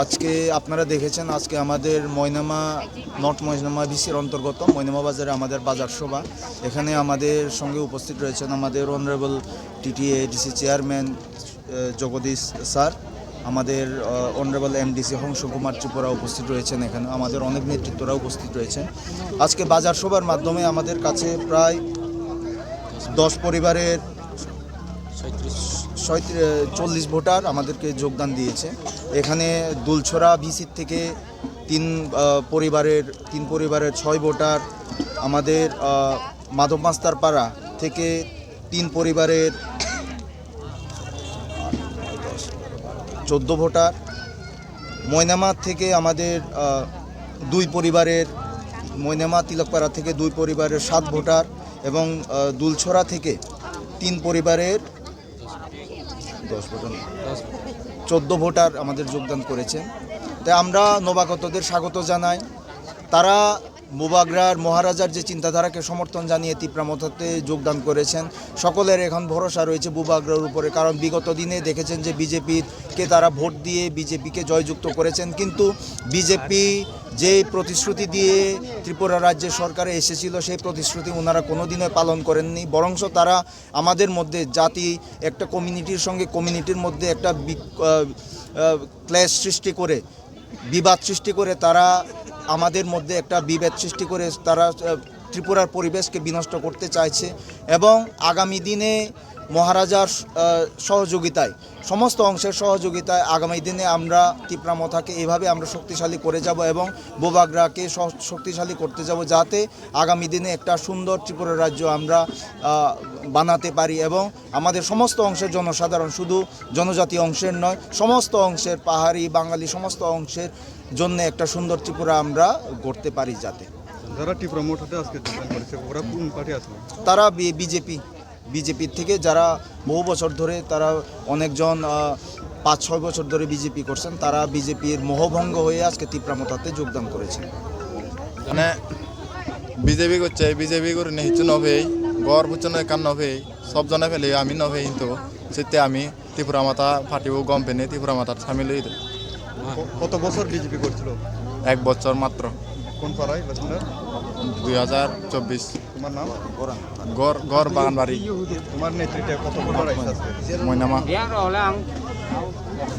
আজকে আপনারা দেখেছেন আজকে আমাদের নর্থ ময়নামা ভিসির অন্তর্গত ময়নামা বাজারে আমাদের বাজার সভা। এখানে আমাদের সঙ্গে উপস্থিত রয়েছেন আমাদের honourable TTADC chairman Jagadish sir, আমাদের অনারেবল এমডিসি হংস কুমার ত্রিপুরা উপস্থিত রয়েছেন, এখানে আমাদের অনেক নেতৃত্বরা উপস্থিত রয়েছেন। আজকে বাজার সভার মাধ্যমে আমাদের কাছে প্রায় 10 পরিবারের 40 ভোটার আমাদেরকে যোগদান দিয়েছে। এখানে দুলছড়া ভিসির থেকে 3 পরিবারের 6 ভোটার, আমাদের মাধব মাস্টার পাড়া থেকে 3 পরিবারের 14 ভোটার, ময়নামা থেকে আমাদের 2 পরিবারের, ময়নামা তিলকপাড়া থেকে 2 পরিবারের 7 ভোটার এবং দুলছড়া থেকে 3 পরিবারের 14 ভোটার আমাদের যোগদান করেছেন। তাই আমরা নবাগতদের স্বাগত জানাই। তারা বুবাগ্রার মহারাজার যে চিন্তাধারাকে সমর্থন জানিয়ে তিপ্রামথাতে যোগদান করেছেন। সকলের এখন ভরসা রয়েছে বুবাগ্রার উপরে, কারণ বিগত দিনে দেখেছেন যে বিজেপিকে তারা ভোট দিয়ে বিজেপিকে জয়যুক্ত করেছেন, কিন্তু বিজেপি যে প্রতিশ্রুতি দিয়ে ত্রিপুরা রাজ্যের সরকারে এসেছিল সেই প্রতিশ্রুতি ওনারা কোনোদিনও পালন করেননি। বরঞ্চ তারা আমাদের মধ্যে জাতি একটা কমিউনিটির সঙ্গে কমিউনিটির মধ্যে একটা ক্লেশ সৃষ্টি করে, বিবাদ সৃষ্টি করে, তারা আমাদের মধ্যে একটা বিভেদ সৃষ্টি করে তারা ত্রিপুরার পরিবেশকে বিনষ্ট করতে চাইছে। এবং আগামী দিনে মহারাজার সহযোগিতায়, সমস্ত অংশের সহযোগিতায় আগামী দিনে আমরা তিপ্রামথাকে এভাবে আমরা শক্তিশালী করে যাব এবং বুবাগ্রাকে শক্তিশালী করতে যাব, যাতে আগামী দিনে একটা সুন্দর ত্রিপুরা রাজ্য আমরা বানাতে পারি এবং আমাদের সমস্ত অংশের জনসাধারণ, শুধু জনজাতি অংশের নয়, সমস্ত অংশের, পাহাড়ি বাঙালি সমস্ত অংশের জন্য একটা সুন্দর ত্রিপুরা আমরা গড়তে পারি। যাতে যারা ত্রিপুরামথাতে আজকে যোগদান করেছে ওরা কোন পার্টি আছে? তারা বিজেপির থেকে, যারা বহু বছর ধরে, তারা অনেকজন 5-6 বছর ধরে বিজেপি করছেন, তারা বিজেপির মোহভঙ্গ হয়ে আজকে তিপ্রামথাতে যোগদান করেছেন। মানে বিজেপি করছে, বিজেপি করে নিশ্চয় নভেই গড় বুঝছে কান নভেই সব জনে ফেলে আমি নভেই, কিন্তু সেতে আমি ত্রিপুরামাথা ফাটিও গম পেনে ত্রিপুরামাথার সামিল হয়ে। কত বছর বিজেপি করছিল? 1 বছর মাত্র। কোন পাড়ায় বাসিন্দা? 2024। তোমার নাম? গড় বাগানবাড়ি, তোমার নেতৃত্বে কত ভোটার আছে? ময়নামা।